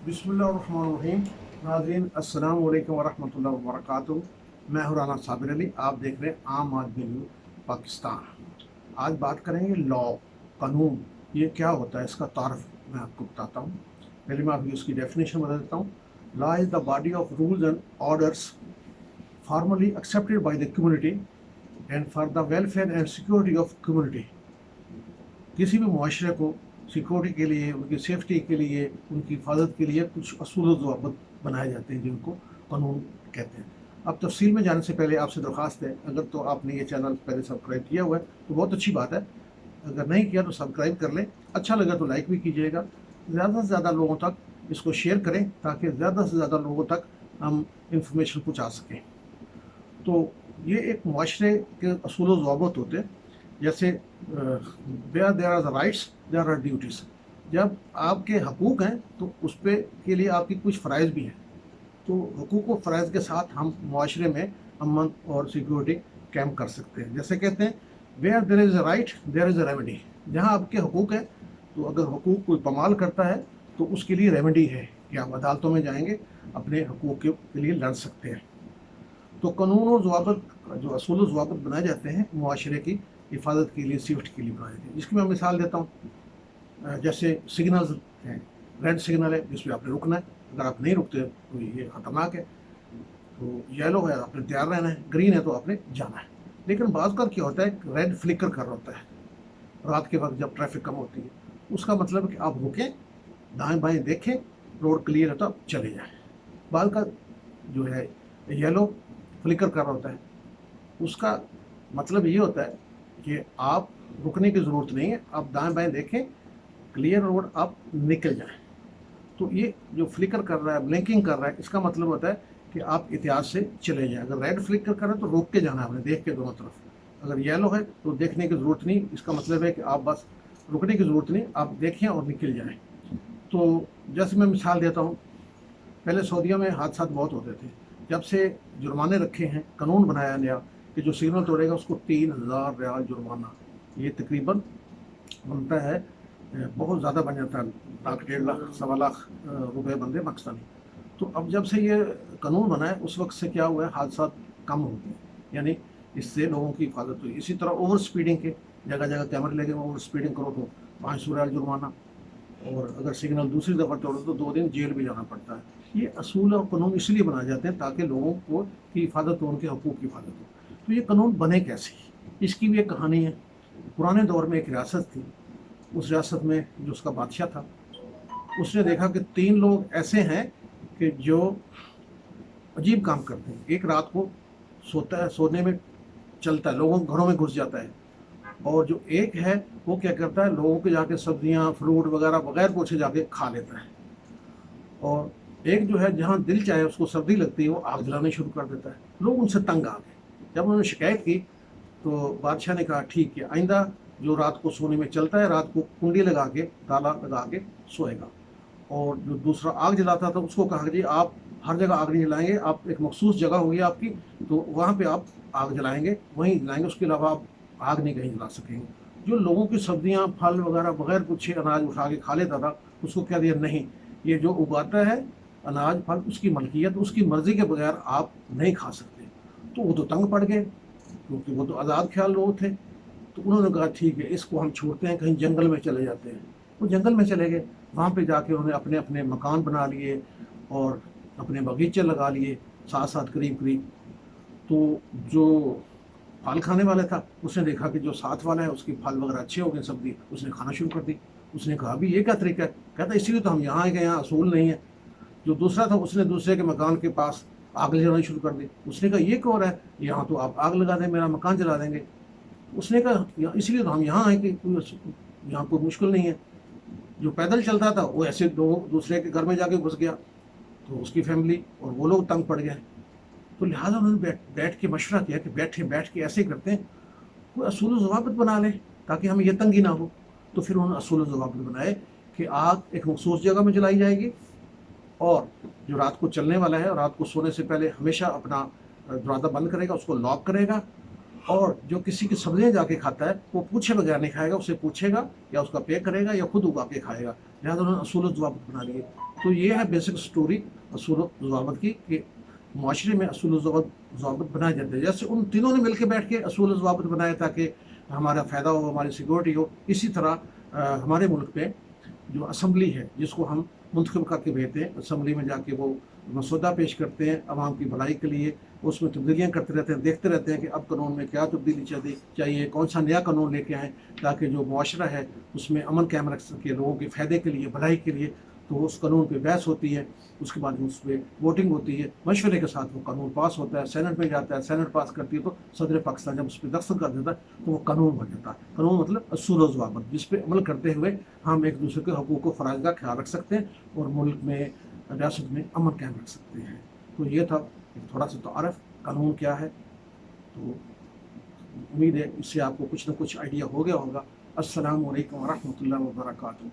बिस्मिल्लाहिर्रहमानिर्रहीम। नाज़रीन अस्सलाम वालेकुम वरहमतुल्लाहि वबरकातुहू। मैं हूँ राना साबिर अली, आप देख रहे हैं आम आदमी न्यूज़ पाकिस्तान। आज बात करेंगे लॉ, कानून ये क्या होता है, इसका तारफ़ मैं आपको बताता हूँ। पहले मैं आपको इसकी डेफिनेशन बता देता हूँ। Law is the body of rules and orders formally accepted by the community and for the welfare and security of community. किसी भी मुआशरे को सिक्योरिटी के लिए, उनकी सेफ्टी के लिए, उनकी हिफाजत के लिए कुछ असूल व ज़वाबित बनाए जाते हैं जिनको कानून कहते हैं। अब तफसील में जाने से पहले आपसे दरख्वास्त है, अगर तो आपने ये चैनल पहले सब्सक्राइब किया हुआ है तो बहुत अच्छी बात है, अगर नहीं किया तो सब्सक्राइब कर लें। अच्छा लगा तो लाइक भी कीजिएगा। ज़्यादा से ज़्यादा लोगों तक इसको शेयर करें ताकि ज़्यादा से ज़्यादा लोगों तक हम इंफॉर्मेशन पहुँचा सकें। तो ये एक मुआशरे के असूल व ज़वाबित होते हैं, जैसे there are the rights, there are duties. जब आपके हकूक़ हैं तो उस पे के लिए आपकी कुछ फ़राइज़ भी हैं। तो हकूक़ व फ़राइज़ के साथ हम मुआशरे में अमन और सिक्योरिटी कायम कर सकते हैं। जैसे कहते हैं where there is a right there is a remedy. जहाँ आपके हकूक़ हैं तो अगर हकूक़ कोई पामाल करता है तो उसके लिए रेमेडी है कि आप अदालतों में जाएंगे, अपने हकूक़ के लिए लड़ सकते हैं। तो कानून और ज़वाबित जो असूल व ज़वाबित बनाए जाते हैं मुआशरे की हिफाजत के लिए, सेफ्टी के लिए बनाए जाते हैं। जिसकी मैं मिसाल देता हूँ। जैसे सिग्नल्स हैं, रेड सिग्नल है जिस पर आपने रुकना है, अगर आप नहीं रुकते तो ये ख़तरनाक है। तो येलो है आपने तैयार रहना है, ग्रीन है तो आपने जाना है। लेकिन बाज़ का क्या होता है, रेड फ्लिकर कर रहा होता है रात के वक्त जब ट्रैफिक कम होती है। उसका मतलब है कि आप रुकें, दाएँ बाएँ देखें, रोड क्लियर है तो आप चले जाएँ। बाज़ का जो है येलो फ्लिकर कर रहा होता है, उसका मतलब ये होता है कि आप रुकने की ज़रूरत नहीं है, आप दाएँ बाएँ देखें, क्लियर रोड, आप निकल जाएँ। तो ये जो फ्लिकर कर रहा है, ब्लिंकिंग कर रहा है, इसका मतलब होता है कि आप एहतियात से चले जाएँ। अगर रेड फ्लिकर कर रहा है तो रोक के जाना है आपने, देख के दोनों तरफ। अगर येलो है तो देखने की ज़रूरत नहीं, इसका मतलब है कि आप बस रुकने की ज़रूरत नहीं, आप देखें और निकल जाएँ। तो जैसे मैं मिसाल देता हूँ, पहले सऊदीया में हादसात बहुत होते थे। जब से जुर्माने रखे हैं, कानून बनाया नया कि जो सिग्नल तोड़ेगा उसको 3000 रियाल जुर्माना, ये तकरीबन बनता है, बहुत ज़्यादा बन जाता है, लाख 1.5 लाख 1.25 लाख रुपए बनते पाकिस्तानी। तो अब जब से ये कानून बना है उस वक्त से क्या हुआ है, हादसा कम हो गए, यानी इससे लोगों की हिफाजत हुई। इसी तरह ओवर स्पीडिंग के जगह जगह कैमरे लगे, ओवर स्पीडिंग करो तो 500 रियाल जुर्माना, और अगर सिग्नल दूसरी दफ़ा तोड़ो तो 2 दिन जेल भी जाना पड़ता है। ये असूल और कानून इसलिए बनाए जाते हैं ताकि लोगों को की हिफाजत हो, उनके हकूक़ की हिफाजत हो। तो ये कानून बने कैसे, इसकी भी एक कहानी है। पुराने दौर में एक रियासत थी, उस रियासत में जो उसका बादशाह था, उसने देखा कि 3 लोग ऐसे हैं कि जो अजीब काम करते हैं। एक रात को सोता है, सोने में चलता है, लोगों के घरों में घुस जाता है, और जो एक है वो क्या करता है, लोगों के जाके सब्जियां, फ्रूट वगैरह बगैर पूछे जाके खा लेता है। और एक जो है जहाँ दिल चाहे उसको सर्दी लगती है वो आग जलाने शुरू कर देता है। लोग उनसे तंग आ गए। जब उन्होंने शिकायत की तो बादशाह ने कहा ठीक है, आइंदा जो रात को सोने में चलता है रात को कुंडी लगा के, ताला लगा के सोएगा। और जो दूसरा आग जलाता था उसको कहा जी आप हर जगह आग नहीं जलाएंगे, आप एक मखसूस जगह होगी आपकी, तो वहाँ पे आप आग जलाएंगे, वहीं जलाएंगे, उसके अलावा आप आग नहीं कहीं जला सकेंगे। जो लोगों की सब्जियाँ, फल वगैरह बगैर पूछे अनाज उठा के खा लेता था, उसको कह दिया नहीं, ये जो उगाता है अनाज फल उसकी मलकियत, उसकी मर्ज़ी के बगैर आप नहीं खा सकते। तो वो तो तंग पड़ गए क्योंकि वो तो आज़ाद ख्याल लोग थे। तो उन्होंने कहा ठीक है, इसको हम छोड़ते हैं, कहीं जंगल में चले जाते हैं। वो जंगल में चले गए, वहाँ पे जाके उन्होंने अपने अपने मकान बना लिए और अपने बगीचे लगा लिए साथ साथ करीब करीब। तो जो फल खाने वाला था उसने देखा कि जो साथ वाला है उसकी फल वगैरह अच्छे हो गए, सब्जी उसने खाना शुरू कर दी। उसने कहा अभी ये क्या तरीका है, कहता इसीलिए तो हम यहाँ आए, यहाँ असूल नहीं है। जो दूसरा था उसने दूसरे के मकान के पास आग जलानी शुरू कर दी। उसने कहा ये क्यों है, यहाँ तो आप आग लगा दें मेरा मकान जला देंगे। उसने कहा इसलिए तो हम यहाँ आए कि यहाँ कोई मुश्किल नहीं है। जो पैदल चलता था वो ऐसे दो दूसरे के घर में जाके घुस गया, तो उसकी फैमिली और वो लोग तंग पड़ गए। तो लिहाजा उन्होंने बैठ के मशवरा किया कि बैठ के ऐसे करते हैं, कोई असूल ज़वाबित बना लें ताकि हमें ये तंगी ना हो। तो फिर उन्होंने असूल ज़वाबित बनाए कि आग एक मखसूस जगह में जलाई जाएगी, और जो रात को चलने वाला है रात को सोने से पहले हमेशा अपना दरवाज़ा बंद करेगा, उसको लॉक करेगा, और जो किसी की सब्जियां जाके खाता है वो पूछे बगैर नहीं खाएगा, उसे पूछेगा या उसका पे करेगा या खुद उगा के खाएगा। लिहाजा उन्होंने असूल ज़वाबित बना लिए। تو یہ ہے بیسک سٹوری اصول و ضوابط کی کہ معاشرے میں اصول و ضوابط بنائے جاتے ہیں. جیسے ان تینوں نے مل کے بیٹھ کے اصول و ضوابط بنائے تاکہ ہمارا فائدہ ہو, ہماری سیکورٹی ہو. اسی طرح ہمارے ملک میں جو اسمبلی ہے جس کو ہم منتخب کر کے بھیجتے ہیں, اسمبلی میں جا کے وہ مسودہ پیش کرتے ہیں عوام کی بھلائی کے لیے, اس میں تبدیلیاں کرتے رہتے ہیں, دیکھتے رہتے ہیں کہ اب قانون میں کیا تبدیلی چاہیے, کون سا نیا قانون لے کے آئیں تاکہ جو معاشرہ ہے اس میں امن قائم رکھ سکے لوگوں کے فائدے کے لیے, بھلائی کے لیے. تو اس قانون پہ بحث ہوتی ہے, اس کے بعد اس پہ ووٹنگ ہوتی ہے, مشورے کے ساتھ وہ قانون پاس ہوتا ہے, سینٹ میں جاتا ہے, سینٹ پاس کرتی ہے تو صدر پاکستان جب اس پہ دستخط کر دیتا ہے تو وہ قانون بن جاتا ہے. قانون مطلب اصول و ضوابط جس پہ عمل کرتے ہوئے ہم ایک دوسرے کے حقوق و فرائض کا خیال رکھ سکتے ہیں اور ملک میں ریاست میں امن قائم رکھ سکتے ہیں. تو یہ تھا ایک تھوڑا سا تعارف قانون کیا ہے. تو امید ہے اس سے آپ کو کچھ نہ کچھ آئیڈیا ہو گیا ہوگا. السلام علیکم ورحمۃ اللہ وبرکاتہ.